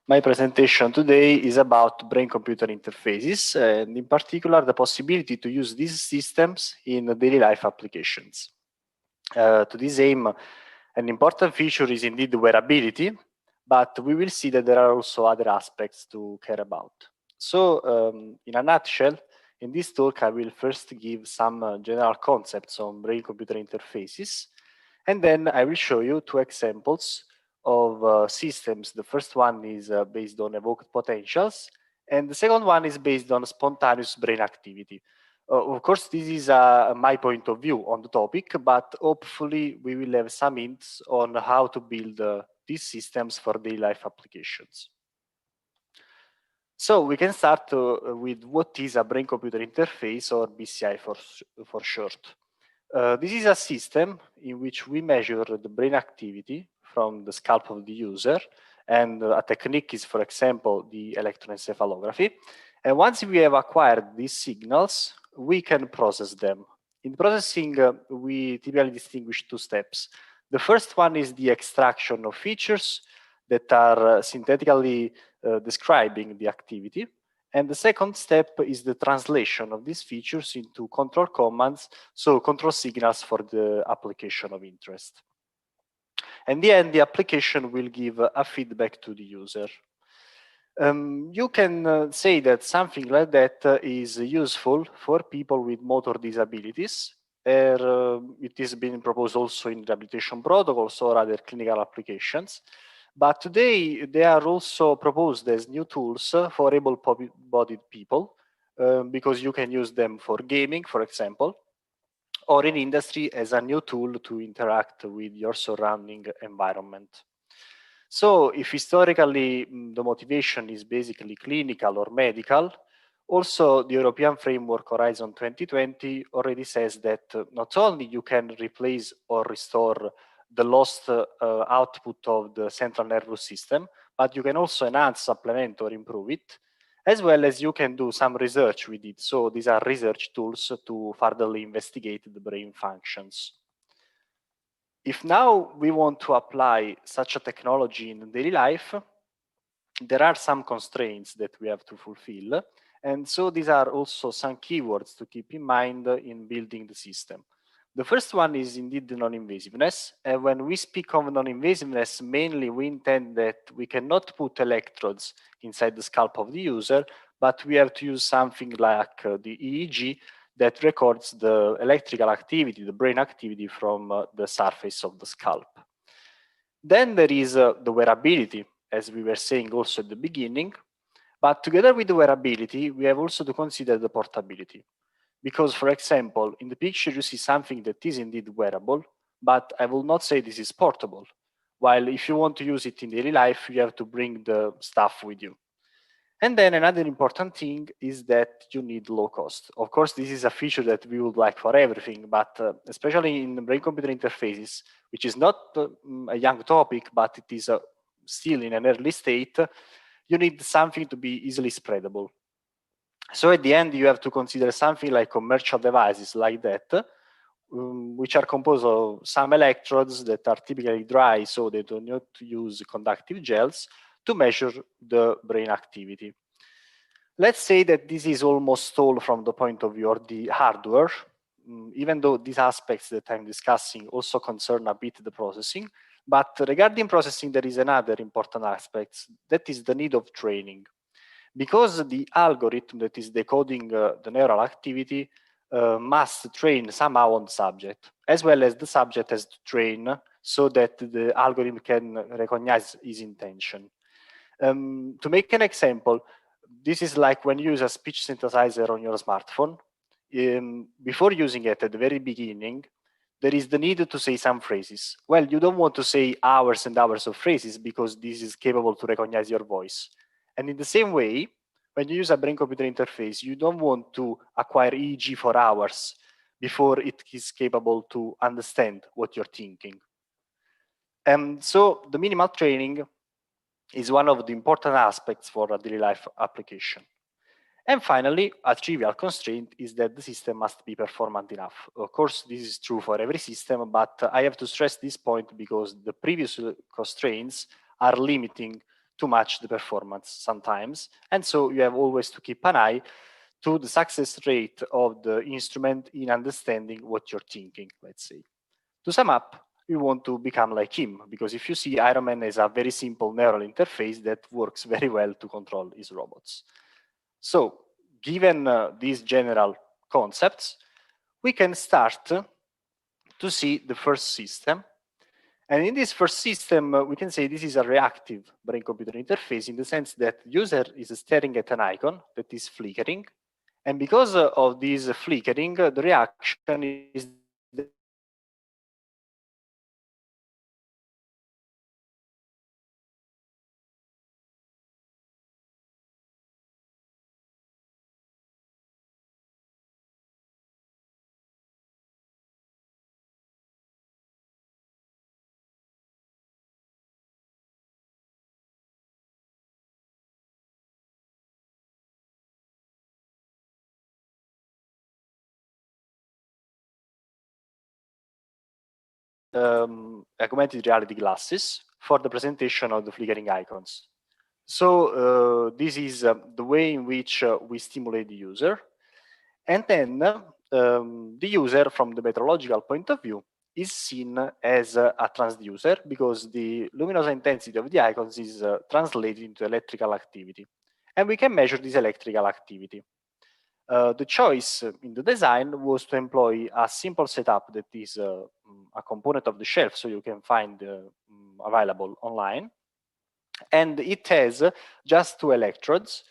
My presentation today is about brain-computer interfaces, and in particular, the possibility to use these systems in daily life applications. To this aim, an important feature is indeed the wearability, but we will see that there are also other aspects to care about. So, in a nutshell, in this talk, I will first give some general concepts on brain-computer interfaces, and then I will show you two examples of systems. The first one is based on evoked potentials, and the second one is based on spontaneous brain activity. Of course, this is my point of view on the topic, but hopefully we will have some hints on how to build these systems for daily life applications. So we can start with what is a brain-computer interface, or BCI for short. This is a system in which we measure the brain activity from the scalp of the user, and a technique is, for example, the electroencephalography. And once we have acquired these signals, we can process them. In processing, we typically distinguish two steps. The first one is the extraction of features that are synthetically describing the activity. And the second step is the translation of these features into control commands, so control signals for the application of interest. In the end, the application will give a feedback to the user. You can say that something like that is useful for people with motor disabilities. It is being proposed also in rehabilitation protocols or other clinical applications. But today, they are also proposed as new tools for able-bodied people, because you can use them for gaming, for example, or in industry as a new tool to interact with your surrounding environment. So if historically the motivation is basically clinical or medical, also the European framework Horizon 2020 already says that not only you can replace or restore the lost output of the central nervous system, but you can also enhance, supplement, or improve it, as well as you can do some research with it. So these are research tools to furtherly investigate the brain functions. If now we want to apply such a technology in daily life, there are some constraints that we have to fulfill. And so these are also some keywords to keep in mind in building the system. The first one is indeed the non-invasiveness. And when we speak of non-invasiveness, mainly we intend that we cannot put electrodes inside the scalp of the user, but we have to use something like the EEG that records the electrical activity, the brain activity from the surface of the scalp. Then there is the wearability, as we were saying also at the beginning. But together with the wearability, we have also to consider the portability. Because, for example, in the picture you see something that is indeed wearable, but I will not say this is portable. While if you want to use it in daily life, you have to bring the stuff with you. And then another important thing is that you need low cost. Of course, this is a feature that we would like for everything, but especially in brain-computer interfaces, which is not a young topic, but it is still in an early state, you need something to be easily spreadable. So at the end, you have to consider something like commercial devices like that, which are composed of some electrodes that are typically dry, so they do not use conductive gels to measure the brain activity. Let's say that this is almost all from the point of view of the hardware, even though these aspects that I'm discussing also concern a bit the processing. But regarding processing, there is another important aspect, that is the need of training. Because the algorithm that is decoding the neural activity must train somehow on the subject, as well as the subject has to train so that the algorithm can recognize his intention. To make an example, this is like when you use a speech synthesizer on your smartphone. Before using it at the very beginning, there is the need to say some phrases. Well, you don't want to say hours and hours of phrases because this is capable to recognize your voice. And in the same way, when you use a brain-computer interface, you don't want to acquire EEG for hours before it is capable to understand what you're thinking. So the minimal training is one of the important aspects for a daily life application. And finally, a trivial constraint is that the system must be performant enough. Of course, this is true for every system, but I have to stress this point because the previous constraints are limiting to match the performance sometimes. And so you have always to keep an eye to the success rate of the instrument in understanding what you're thinking, let's say. To sum up, you want to become like him, because if you see, Iron Man has a very simple neural interface that works very well to control his robots. So, given these general concepts, we can start to see the first system. And in this first system, we can say this is a reactive brain-computer interface in the sense that the user is staring at an icon that is flickering. And because of this flickering, the reaction is augmented reality glasses for the presentation of the flickering icons. So this is the way in which we stimulate the user. And then the user, from the metrological point of view, is seen as a transducer because the luminous intensity of the icons is translated into electrical activity. And we can measure this electrical activity. The choice in the design was to employ a simple setup that is a component of the shelf, so you can find available online. And it has just 2 electrodes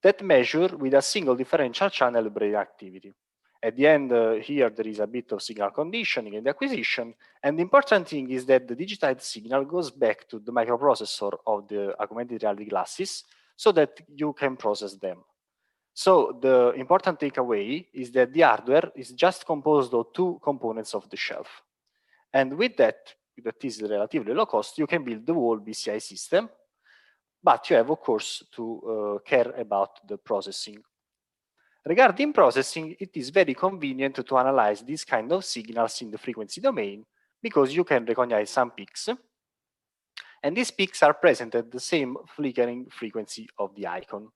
that measure with a single differential channel brain activity. At the end here, there is a bit of signal conditioning and acquisition. And the important thing is that the digitized signal goes back to the microprocessor of the augmented reality glasses so that you can process them. So the important takeaway is that the hardware is just composed of 2 components of the shelf. And with that is relatively low cost, you can build the whole BCI system, but you have, of course, to care about the processing. Regarding processing, it is very convenient to analyze these kind of signals in the frequency domain because you can recognize some peaks, and these peaks are present at the same flickering frequency of the icon.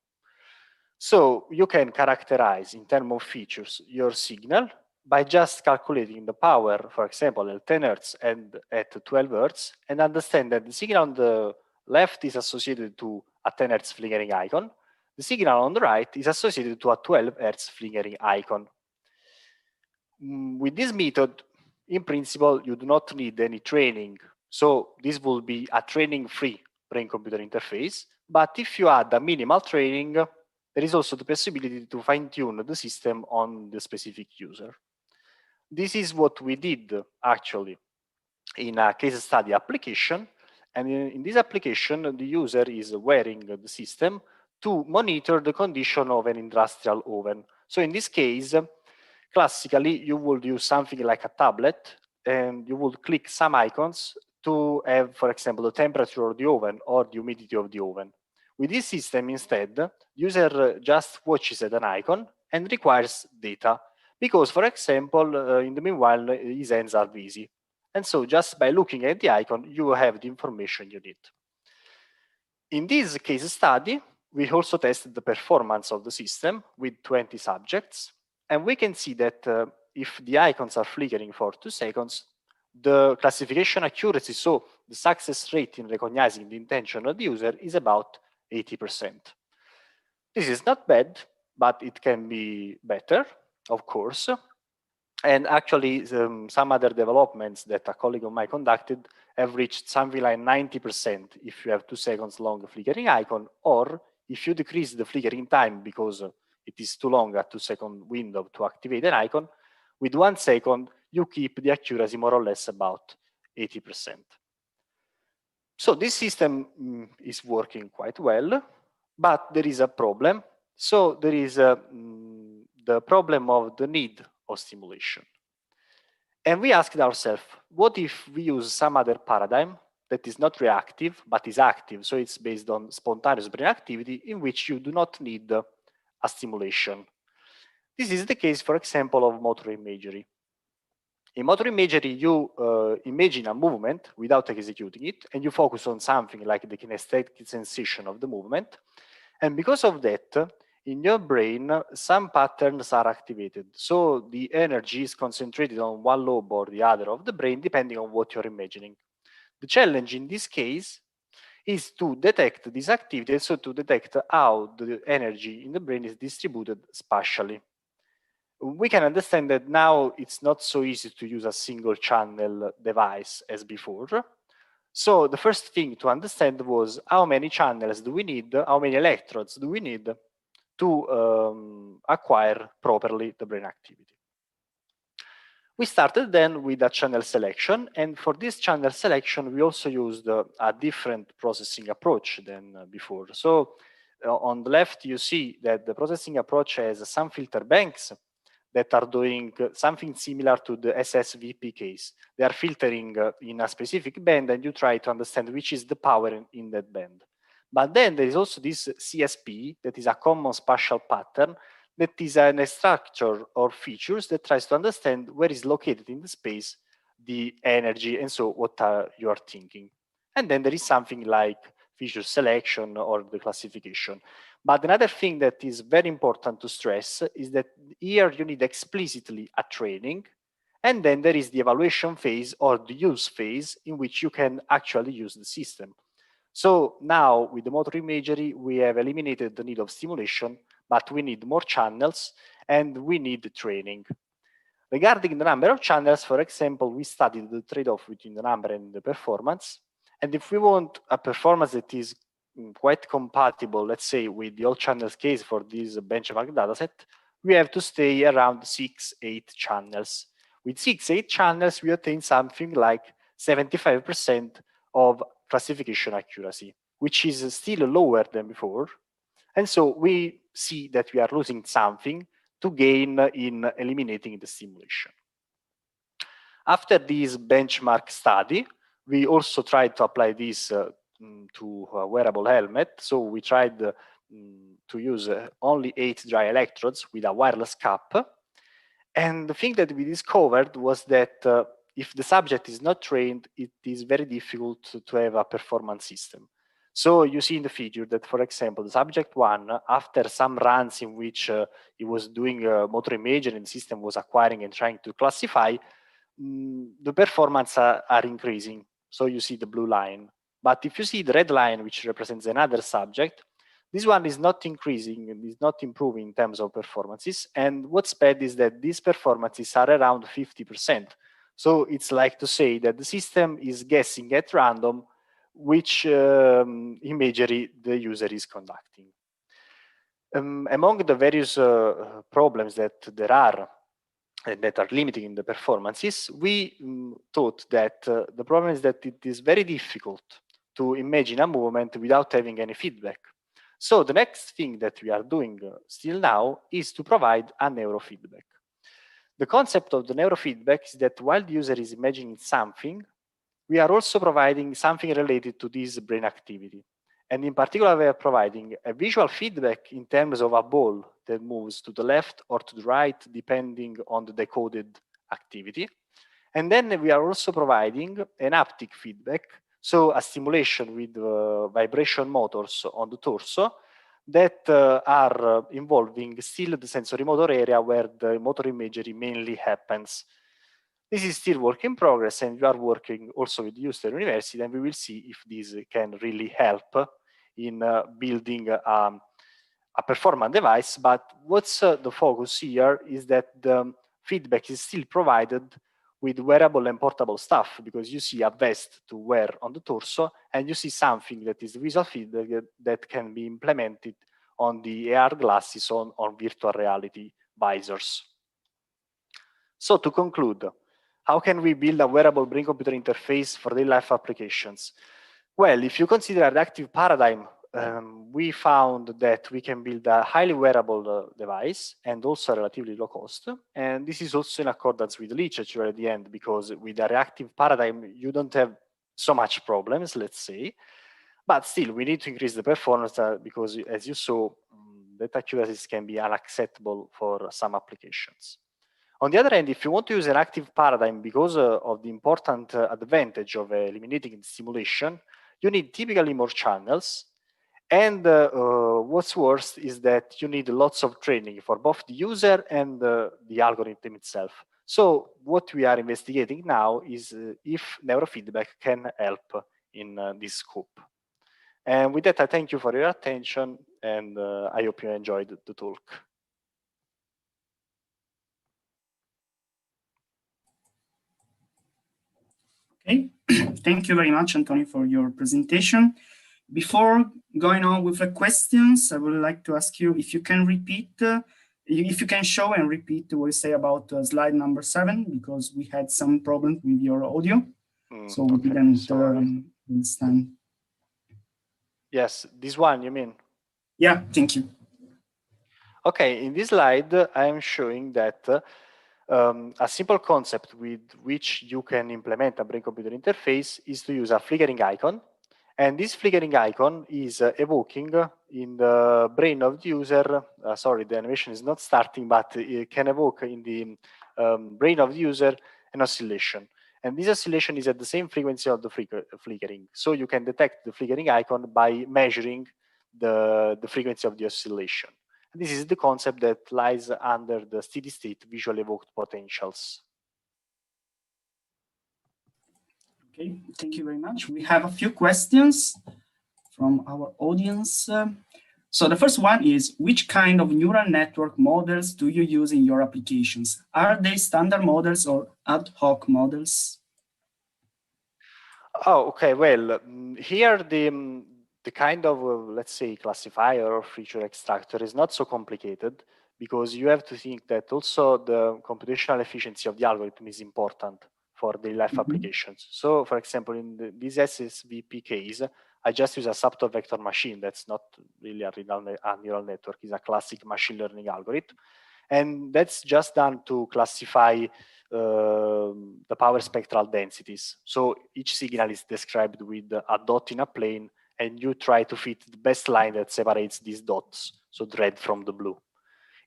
So you can characterize in terms of features your signal by just calculating the power, for example, at 10 Hz and at 12 Hz, and understand that the signal on the left is associated to a 10 Hz flickering icon. The signal on the right is associated to a 12 Hz flickering icon. With this method, in principle, you do not need any training. So this will be a training-free brain-computer interface. But if you add a minimal training, there is also the possibility to fine-tune the system on the specific user. This is what we did, actually, in a case study application. And in this application, the user is wearing the system to monitor the condition of an industrial oven. So in this case, classically, you would use something like a tablet, and you would click some icons to have, for example, the temperature of the oven or the humidity of the oven. With this system, instead, the user just watches at an icon and requires data because, for example, in the meanwhile, his hands are busy. And so just by looking at the icon, you have the information you need. In this case study, we also tested the performance of the system with 20 subjects. And we can see that if the icons are flickering for 2 seconds, the classification accuracy, so the success rate in recognizing the intention of the user, is about 80%. This is not bad, but it can be better, of course. And actually, some other developments that a colleague of mine conducted have reached something like 90% if you have 2 seconds long flickering icon, or if you decrease the flickering time because it is too long, a 2-second window to activate an icon, with 1 second, you keep the accuracy more or less about 80%. So this system is working quite well, but there is a problem. So there is the problem of the need of stimulation. And we asked ourselves, what if we use some other paradigm that is not reactive, but is active? So it's based on spontaneous brain activity in which you do not need a stimulation. This is the case, for example, of motor imagery. In motor imagery, you imagine a movement without executing it, and you focus on something like the kinesthetic sensation of the movement. And because of that, in your brain, some patterns are activated. So the energy is concentrated on one lobe or the other of the brain, depending on what you're imagining. The challenge in this case is to detect this activity, so to detect how the energy in the brain is distributed spatially. We can understand that now it's not so easy to use a single channel device as before. So the first thing to understand was how many channels do we need, how many electrodes do we need to acquire properly the brain activity. We started then with a channel selection, and for this channel selection, we also used a different processing approach than before. So on the left, you see that the processing approach has some filter banks that are doing something similar to the SSVP case. They are filtering in a specific band, and you try to understand which is the power in that band. But then there is also this CSP, that is a common spatial pattern, that is a structure or features that tries to understand where is located in the space the energy, and so what you are thinking. And then there is something like feature selection or the classification. But another thing that is very important to stress is that here you need explicitly a training, and then there is the evaluation phase or the use phase in which you can actually use the system. So now with the motor imagery, we have eliminated the need of stimulation, but we need more channels and we need training. Regarding the number of channels, for example, we studied the trade-off between the number and the performance. And if we want a performance that is quite compatible, let's say, with the all channels case for this benchmark dataset, we have to stay around 6-8 channels. With 6-8 channels, we obtain something like 75% of classification accuracy, which is still lower than before. And so we see that we are losing something to gain in eliminating the stimulation. After this benchmark study, we also tried to apply this to a wearable helmet. So we tried to use only 8 dry electrodes with a wireless cap. And the thing that we discovered was that if the subject is not trained, it is very difficult to have a performance system. So you see in the figure that, for example, the subject 1, after some runs in which he was doing motor imagery and the system was acquiring and trying to classify, the performance are increasing. So you see the blue line. But if you see the red line, which represents another subject, this one is not increasing, is not improving in terms of performances. And what's bad is that these performances are around 50%. So it's like to say that the system is guessing at random which imagery the user is conducting. Among the various problems that there are that are limiting the performances, we thought that the problem is that it is very difficult to imagine a movement without having any feedback. So the next thing that we are doing still now is to provide a neurofeedback. The concept of the neurofeedback is that while the user is imagining something, we are also providing something related to this brain activity. And in particular, we are providing a visual feedback in terms of a ball that moves to the left or to the right, depending on the decoded activity. And then we are also providing an haptic feedback, so a stimulation with vibration motors on the torso that are involving still the sensory motor area where the motor imagery mainly happens. This is still work in progress, and we are working also with Houston University, and we will see if this can really help in building a performance device. But what's the focus here is that the feedback is still provided with wearable and portable stuff, because you see a vest to wear on the torso, and you see something that is visual feedback that can be implemented on the AR glasses on virtual reality visors. So to conclude, how can we build a wearable brain-computer interface for daily life applications? Well, if you consider the active paradigm, we found that we can build a highly wearable device and also relatively low cost. And this is also in accordance with the literature at the end, because with a reactive paradigm, you don't have so much problems, let's say. But still, we need to increase the performance because, as you saw, data accuracies can be unacceptable for some applications. On the other hand, if you want to use an active paradigm because of the important advantage of eliminating the stimulation, you need typically more channels. And what's worse is that you need lots of training for both the user and the algorithm itself. So what we are investigating now is if neurofeedback can help in this scope. And with that, I thank you for your attention, and I hope you enjoyed the talk. Okay, thank you very much, Antonio, for your presentation. Before going on with the questions, I would like to ask you if you can repeat, if you can show and repeat what you say about slide number 7, because we had some problem with your audio, so we didn't understand. Yes, this one, you mean? Yeah, thank you. Okay, in this slide, I am showing that a simple concept with which you can implement a brain-computer interface is to use a flickering icon. And this flickering icon is evoking in the brain of the user, sorry, the animation is not starting, but it can evoke in the brain of the user an oscillation. And this oscillation is at the same frequency of the flickering. So you can detect the flickering icon by measuring the frequency of the oscillation. And this is the concept that lies under the steady state visual evoked potentials. Okay, thank you very much. We have a few questions from our audience. So the first one is, which kind of neural network models do you use in your applications? Are they standard models or ad hoc models? Oh, okay. Well, here the kind of, let's say, classifier or feature extractor is not so complicated, because you have to think that also the computational efficiency of the algorithm is important for daily life applications. So, for example, in this SSVP case, I just use a subtle vector machine. That's not really a neural network. It's a classic machine learning algorithm. And that's just done to classify the power spectral densities. So each signal is described with a dot in a plane, and you try to fit the best line that separates these dots, so the red from the blue.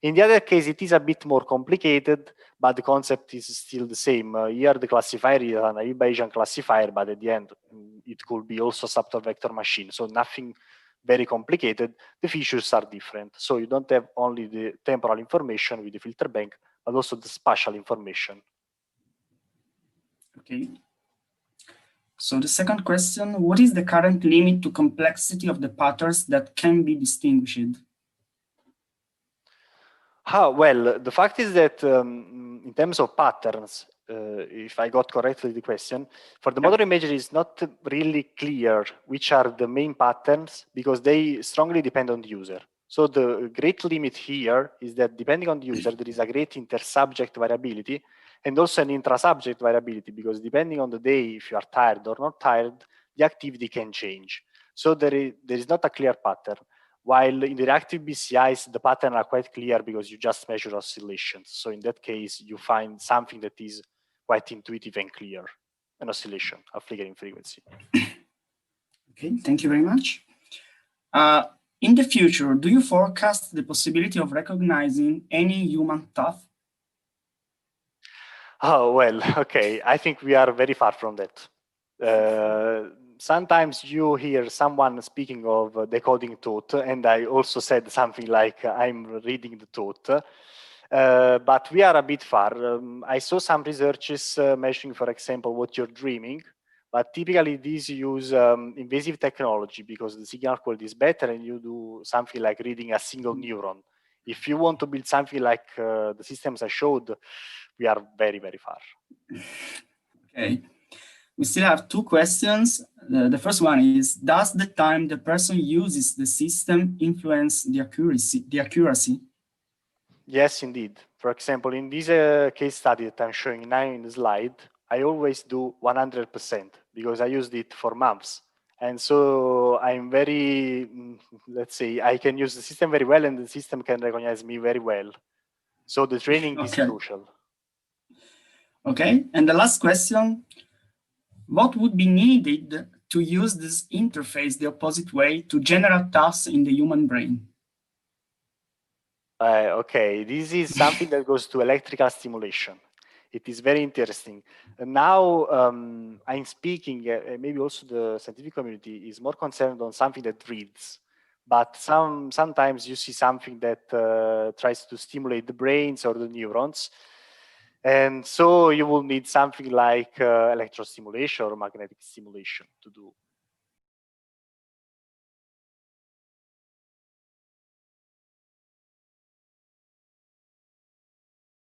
In the other case, it is a bit more complicated, but the concept is still the same. Here, the classifier is an Bayesian classifier, but at the end, it could be also a subtle vector machine. So nothing very complicated. The features are different. So you don't have only the temporal information with the filter bank, but also the spatial information. Okay. So the second question, what is the current limit to complexity of the patterns that can be distinguished? Well, the fact is that in terms of patterns, if I got correctly the question, for the model imagery, it's not really clear which are the main patterns, because they strongly depend on the user. So the great limit here is that depending on the user, there is a great inter-subject variability and also an intra-subject variability, because depending on the day, if you are tired or not tired, the activity can change. So there is not a clear pattern. While in the reactive BCIs, the patterns are quite clear because you just measure oscillations. So in that case, you find something that is quite intuitive and clear, an oscillation, a flickering frequency. Okay, thank you very much. In the future, do you forecast the possibility of recognizing any human thought? Oh, well, okay. I think we are very far from that. Sometimes you hear someone speaking of decoding thought, and I also said something like, I'm reading the thought. But we are a bit far. I saw some researches measuring, for example, what you're dreaming, but typically these use invasive technology because the signal quality is better, and you do something like reading a single neuron. If you want to build something like the systems I showed, we are very, very far. Okay. We still have two questions. The first one is, does the time the person uses the system influence the accuracy? Yes, indeed. For example, in this case study that I'm showing now in the slide, I always do 100% because I used it for months. And so I'm very, let's say, I can use the system very well, and the system can recognize me very well. So the training is crucial. Okay, and the last question, what would be needed to use this interface the opposite way to general tasks in the human brain? Okay, this is something that goes to electrical stimulation. It is very interesting. And now I'm speaking, maybe also the scientific community is more concerned on something that reads. But sometimes you see something that tries to stimulate the brains or the neurons. And so you will need something like electrostimulation or magnetic stimulation to do